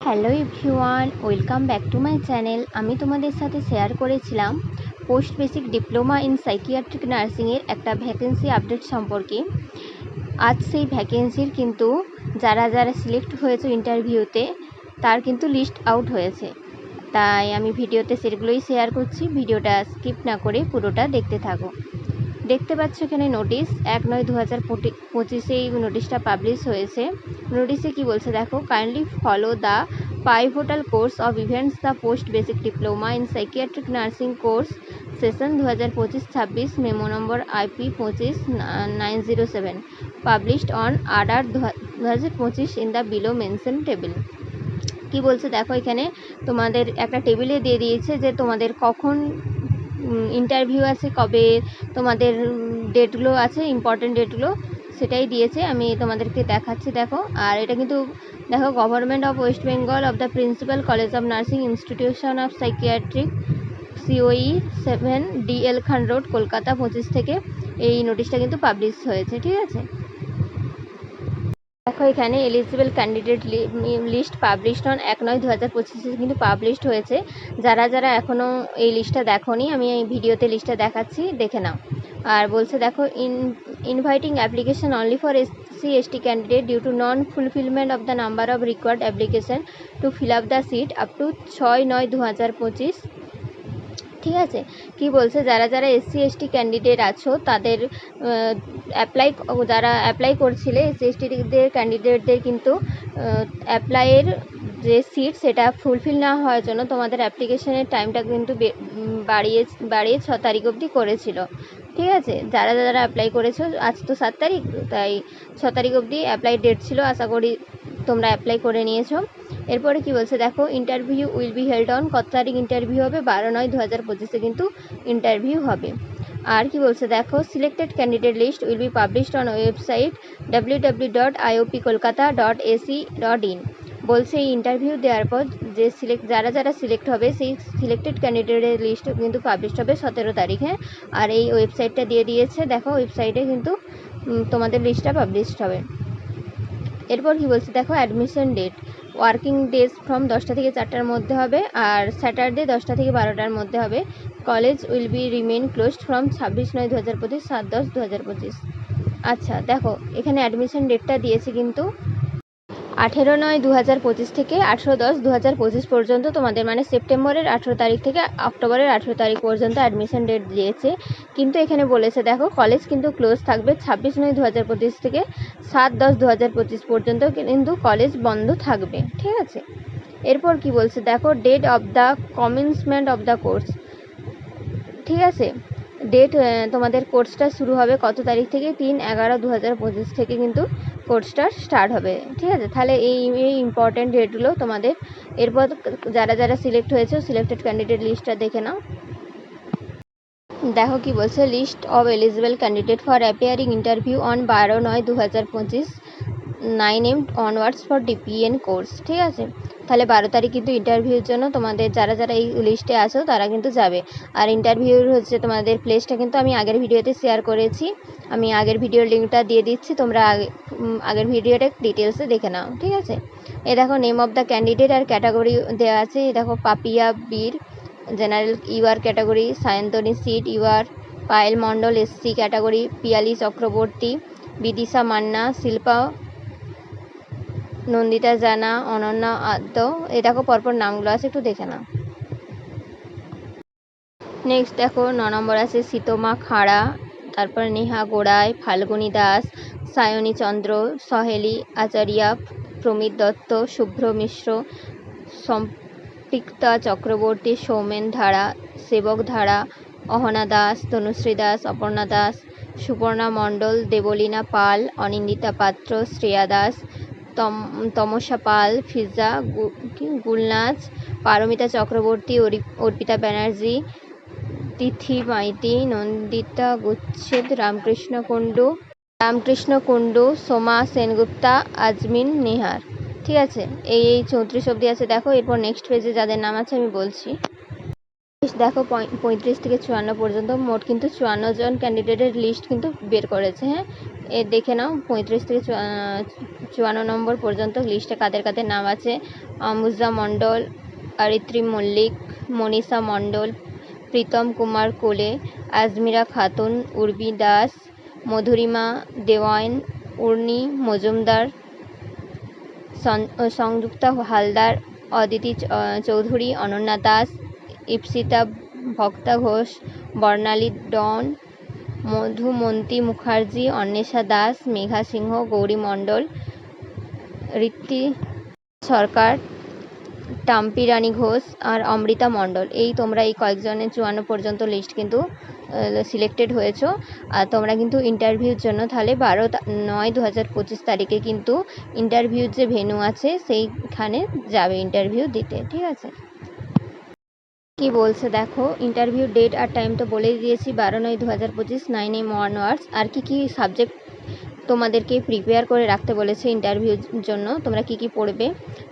Hello everyone, welcome back to my channel. আমি তোমাদের সাথে শেয়ার করেছিলাম post basic diploma in psychiatric নার্সিংয়ের একটা ভ্যাকেন্সি আপডেট সম্পর্কে। আজ সেই ভ্যাকেন্সির কিন্তু যারা যারা সিলেক্ট হয়েছে ইন্টারভিউতে তার কিন্তু লিস্ট আউট হয়েছে, তাই আমি ভিডিওতে সেগুলোই শেয়ার করছি। ভিডিওটা স্কিপ না করে পুরোটা দেখতে থাকো। দেখতে পাচ্ছ এখানে নোটিশ 1/9/2025 এই নোটিশটা পাবলিশ হয়েছে। নোটিশে কি বলছে দেখো, kindly follow the pivotal course of events the post basic diploma in psychiatric nursing course session 2025-26 memo number IP 25907 published on আডার 2025 in the below mention table. কি বলছে দেখো, এখানে তোমাদের একটা টেবিলে দিয়ে দিয়েছে যে তোমাদের কখন ইন্টারভিউ আছে, কবে তোমাদের ডেটগুলো আছে, ইম্পর্টেন্ট ডেটগুলো সেটাই দিয়েছে। আমি তোমাদেরকে দেখাচ্ছি দেখো। আর এটা কিন্তু দেখো, government of West Bengal of the principal college of nursing institution of psychiatric COE 7 DL Khan road Kolkata 25 থেকে এই নোটিশটা কিন্তু পাবলিশ হয়েছে। ঠিক আছে, দেখো এখানে eligible candidate list published on 1/9/2025 কিন্তু পাবলিশড হয়েছে। যারা যারা এখনও এই লিস্টটা দেখোনি, আমি এই ভিডিওতে লিস্টটা দেখাচ্ছি, দেখে নাও। আর বলছে দেখো, inviting application only for SC/ST candidate due to non fulfilment of the number of required application to fill up the seat up to 6/9/2025। ঠিক আছে, কি বলছে, যারা যারা SC/ST ক্যান্ডিডেট আছো তাদের যারা অ্যাপ্লাই করছিলে SC/STদের ক্যান্ডিডেটদের কিন্তু অ্যাপ্লাইয়ের যে সিট সেটা ফুলফিল না হওয়ার জন্য তোমাদের অ্যাপ্লিকেশনের টাইমটা কিন্তু বাড়িয়ে 6 তারিখ অবধি করেছিল। ঠিক আছে, যারা যারা অ্যাপ্লাই করেছো, আজ তো 7 তারিখ, তাই 6 তারিখ অবধি অ্যাপ্লাই ডেট ছিল। আশা করি তোমরা অ্যাপ্লাই করে নিয়েছো। এরপরে কি বলছে দেখো, interview will be held on, কত তারিখ ইন্টারভিউ হবে, 12/9/2025 কিন্তু ইন্টারভিউ হবে। আর কি বলছে দেখো, selected candidate list will be published on website www.iopkolkata.ac.in। বলছে এই ইন্টারভিউ দেওয়ার পর যে যারা যারা সিলেক্ট হবে সেই সিলেক্টেড ক্যান্ডিডেটের লিস্ট কিন্তু পাবলিশড হবে 17 তারিখে। আর এই ওয়েবসাইটটা দিয়ে দিয়েছে দেখো, ওয়েবসাইটে কিন্তু তোমাদের লিস্টটা পাবলিশড হবে। এরপর কি বলছে দেখো, admission date working days from 10টা থেকে 4টার মধ্যে হবে, আর স্যাটারডে 10টা থেকে 12টার মধ্যে হবে। College will be remain closed from 26/9/2025 7/10/2025। আচ্ছা দেখো, এখানে অ্যাডমিশন ডেটটা দিয়েছে কিন্তু 18/9/2025 থেকে 18/10/2025 পর্যন্ত তোমাদের, মানে সেপ্টেম্বরের 18 তারিখ থেকে অক্টোবরের 18 তারিখ পর্যন্ত অ্যাডমিশন ডেট দিয়েছে। কিন্তু এখানে বলেছে দেখো, কলেজ কিন্তু ক্লোজ থাকবে 26/9/2025 থেকে 7/10/2025 পর্যন্ত কিন্তু কলেজ বন্ধ থাকবে। ঠিক আছে, এরপর কি বলছে দেখো, date of the commencement of the course. ঠিক আছে, ডেট তোমাদের কোর্সটা শুরু হবে কত তারিখ থেকে, 3/11/2025 থেকে কিন্তু কোর্সটা স্টার্ট হবে। ঠিক আছে, তাহলে এই ইম্পর্টেন্ট ডেটগুলো তোমাদের। এরপর যারা যারা সিলেক্ট হয়েছে সিলেক্টেড ক্যান্ডিডেট লিস্টটা দেখে নাও। দেখো কি বলছে, list of eligible candidate for appearing interview on 12/9/2025 9 AM onwards for DPN course. ঠিক আছে, তাহলে 12 তারিখ কিন্তু ইন্টারভিউর জন্য তোমাদের যারা যারা এই লিস্টে আছো তারা কিন্তু যাবে। আর ইন্টারভিউর হচ্ছে তোমাদের প্লেসটা কিন্তু আমি আগের ভিডিওতে শেয়ার করেছি, আমি আগের ভিডিওর লিঙ্কটা দিয়ে দিচ্ছি, তোমরা আগের ভিডিওটা ডিটেলসে দেখে নাও। ঠিক আছে, এ দেখো নেম অফ দ্য ক্যান্ডিডেট আর ক্যাটাগরি দেওয়া আছে। এ দেখো, Papiya Bir general UR category, Sayantani Sit UR, Payel Mondal SC category, Piyali Chakraborty, Bidisha Manna, Shilpa, Nandita Jana, Ananya আদ্য। এই দেখো পরপর নামগুলো আছে, একটু দেখে নাও। নেক্সট দেখো 9 নম্বর আছে শীতমা খাড়া, তারপর নেহা গোড়াই, ফাল্গুনী দাস, সায়নী চন্দ্র, সহেলি আচারিয়া, প্রমিত দত্ত, শুভ্র মিশ্র, সম্পৃক্তা চক্রবর্তী, সৌমেন ধারা, সেবক ধারা, অহনা দাস, তনুশ্রী দাস, অপর্ণা দাস, সুপর্ণা মণ্ডল, দেবলীনা পাল, অনিন্দিতা পাত্র, শ্রেয়া দাস, তমসা পাল, ফিজা গুলনাজ, পারমিতা চক্রবর্তী, অর্পিতা ব্যানার্জি, তিথি মাইতি, নন্দিতা গুচ্ছেদ, রামকৃষ্ণ কুণ্ডু, সোমা সেনগুপ্তা, আজমিন নিহার। ঠিক আছে, এই 34 অবধি আছে। দেখো এরপর নেক্সট পেজে যাদের নাম আছে আমি বলছি। দেখো 35 থেকে 54 পর্যন্ত মোট কিন্তু 54 জন ক্যান্ডিডেটের লিস্ট কিন্তু বের করেছে। হ্যাঁ, দেখে নাও 35 থেকে 54 নম্বর পর্যন্ত লিস্টে কাদের কাদের নাম আছে। অম্বুজা মণ্ডল, অরিত্রী মল্লিক, মনীষা মণ্ডল, প্রীতম কুমার কোলে, আজমিরা খাতুন, উর্বি দাস, মধুরিমা দেওয়ান, উর্নি মজুমদার, সংযুক্তা হালদার, অদিতি চৌধুরী, অনন্যা দাস, ইপ্সিতা ভক্তা ঘোষ, বর্ণালী ডন, মধুমন্তী মুখার্জি, অন্বেষা দাস, মেঘা সিংহ, গৌরী মণ্ডল, ঋত্বি সরকার, টাম্পি রানী ঘোষ আর অমৃতা মণ্ডল। তোমরা এই কয়েকজনের 54 পর্যন্ত লিস্ট কিন্তু সিলেক্টেড হয়েছো। আর তোমরা কিন্তু ইন্টারভিউর জন্য তাহলে 12/9/2025 তারিখে কিন্তু ইন্টারভিউর যে ভেন্যু আছে সেইখানে যাবে ইন্টারভিউ দিতে, ঠিক আছে। কি বলছে দেখো, ইন্টারভিউ ডেট আর টাইম তো বলেই দিয়েছি, 12/9/2025 9 AM অনওয়ার্ডস। আর কি সাবজেক্ট তোমাদেরকে প্রিপেয়ার করে রাখতে বলেছে ইন্টারভিউর জন্য, তোমরা কি পড়বে।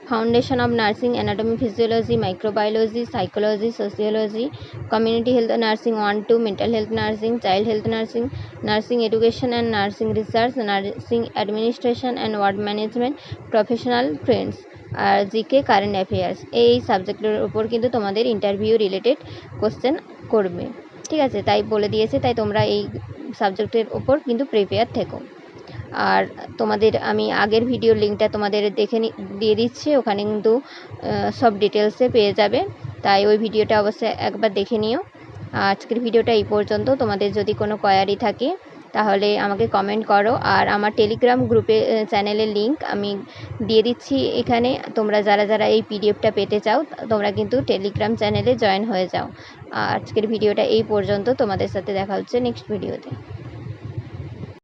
Foundation of nursing, anatomy physiology, microbiology, psychology, sociology, community health nursing 1-2, mental health nursing, child health nursing, nursing education and nursing research, nursing administration and ward management, professional trends আর জিকে কারেন্ট অ্যাফেয়ার্স। এই সাবজেক্টের উপর কিন্তু তোমাদের interview related question করবে, ঠিক আছে। তাই বলে দিয়েছে, তাই তোমরা এই সাবজেক্টের উপর কিন্তু প্রিপেয়ার থেকো। আর তোমাদের আমি আগের ভিডিওর লিঙ্কটা তোমাদের দিয়ে দিচ্ছি, ওখানে কিন্তু সব ডিটেলসে পেয়ে যাবে, তাই ওই ভিডিওটা অবশ্যই একবার দেখে নিও। আজকের ভিডিওটা এই পর্যন্ত। তোমাদের যদি কোনো কোয়ারি থাকে তাহলে আমাকে কমেন্ট করো। আর আমার টেলিগ্রাম গ্রুপে চ্যানেলের লিঙ্ক আমি দিয়ে দিচ্ছি এখানে। তোমরা যারা এই পিডিএফটা পেতে চাও তোমরা কিন্তু টেলিগ্রাম চ্যানেলে জয়েন হয়ে যাও। আজকের ভিডিওটা এই পর্যন্ত, তোমাদের সাথে দেখা হচ্ছে নেক্সট ভিডিওতে।